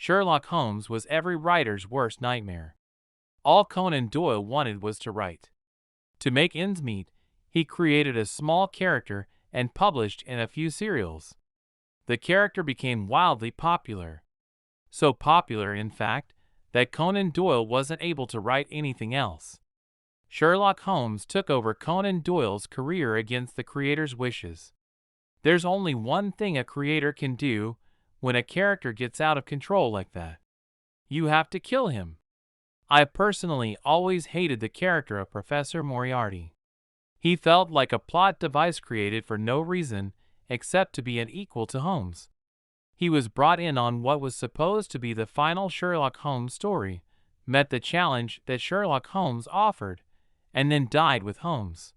Sherlock Holmes was every writer's worst nightmare. All Conan Doyle wanted was to write. To make ends meet, he created a small character and published in a few serials. The character became wildly popular. So popular, in fact, that Conan Doyle wasn't able to write anything else. Sherlock Holmes took over Conan Doyle's career against the creator's wishes. There's only one thing a creator can do when a character gets out of control like that. You have to kill him. I personally always hated the character of Professor Moriarty. He felt like a plot device created for no reason except to be an equal to Holmes. He was brought in on what was supposed to be the final Sherlock Holmes story, met the challenge that Sherlock Holmes offered, and then died with Holmes.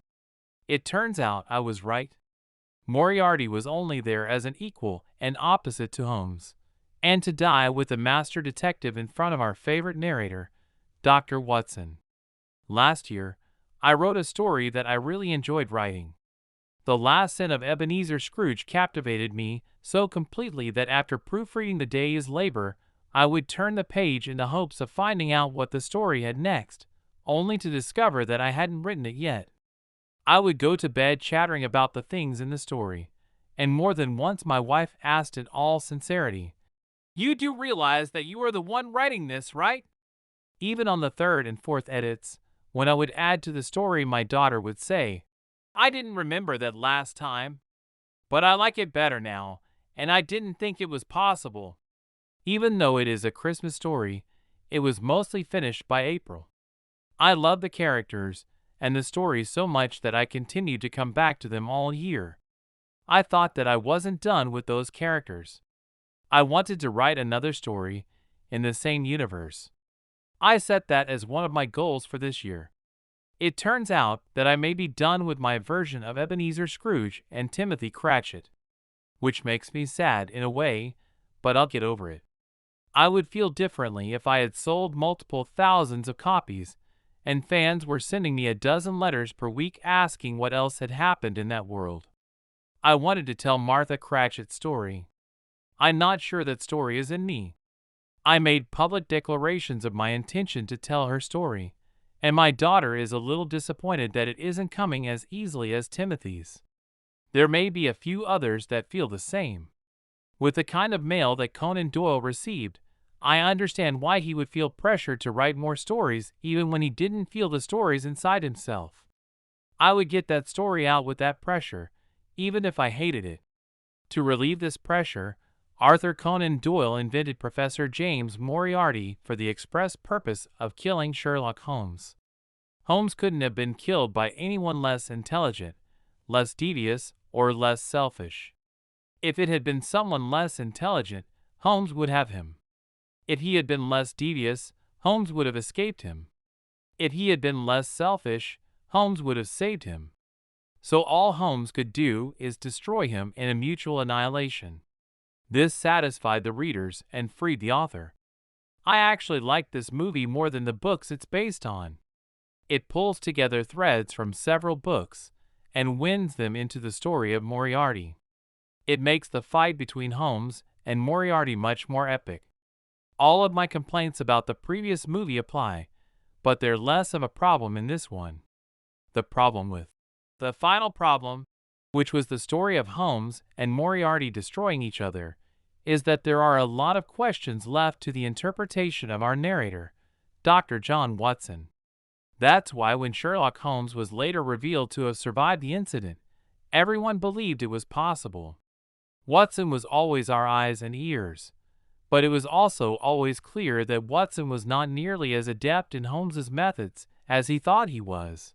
It turns out I was right. Moriarty was only there as an equal and opposite to Holmes, and to die with the master detective in front of our favorite narrator, Dr. Watson. Last year, I wrote a story that I really enjoyed writing. The Last Sin of Ebenezer Scrooge captivated me so completely that after proofreading the day's labor, I would turn the page in the hopes of finding out what the story had next, only to discover that I hadn't written it yet. I would go to bed chattering about the things in the story, and more than once my wife asked in all sincerity, "You do realize that you are the one writing this, right?" Even on the third and fourth edits, when I would add to the story, my daughter would say, "I didn't remember that last time, but I like it better now, and I didn't think it was possible." Even though it is a Christmas story, it was mostly finished by April. I love the characters and the stories so much that I continued to come back to them all year. I thought that I wasn't done with those characters. I wanted to write another story in the same universe. I set that as one of my goals for this year. It turns out that I may be done with my version of Ebenezer Scrooge and Timothy Cratchit, which makes me sad in a way, but I'll get over it. I would feel differently if I had sold multiple thousands of copies and fans were sending me a dozen letters per week asking what else had happened in that world. I wanted to tell Martha Cratchit's story. I'm not sure that story is in me. I made public declarations of my intention to tell her story, and my daughter is a little disappointed that it isn't coming as easily as Timothy's. There may be a few others that feel the same. With the kind of mail that Conan Doyle received, I understand why he would feel pressured to write more stories even when he didn't feel the stories inside himself. I would get that story out with that pressure, even if I hated it. To relieve this pressure, Arthur Conan Doyle invented Professor James Moriarty for the express purpose of killing Sherlock Holmes. Holmes couldn't have been killed by anyone less intelligent, less devious, or less selfish. If it had been someone less intelligent, Holmes would have him. If he had been less devious, Holmes would have escaped him. If he had been less selfish, Holmes would have saved him. So all Holmes could do is destroy him in a mutual annihilation. This satisfied the readers and freed the author. I actually liked this movie more than the books it's based on. It pulls together threads from several books and winds them into the story of Moriarty. It makes the fight between Holmes and Moriarty much more epic. All of my complaints about the previous movie apply, but they're less of a problem in this one. The final problem, which was the story of Holmes and Moriarty destroying each other, is that there are a lot of questions left to the interpretation of our narrator, Dr. John Watson. That's why when Sherlock Holmes was later revealed to have survived the incident, everyone believed it was possible. Watson was always our eyes and ears, but it was also always clear that Watson was not nearly as adept in Holmes's methods as he thought he was.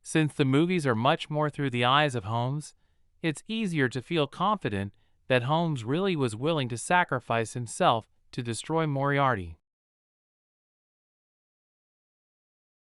Since the movies are much more through the eyes of Holmes, it's easier to feel confident that Holmes really was willing to sacrifice himself to destroy Moriarty.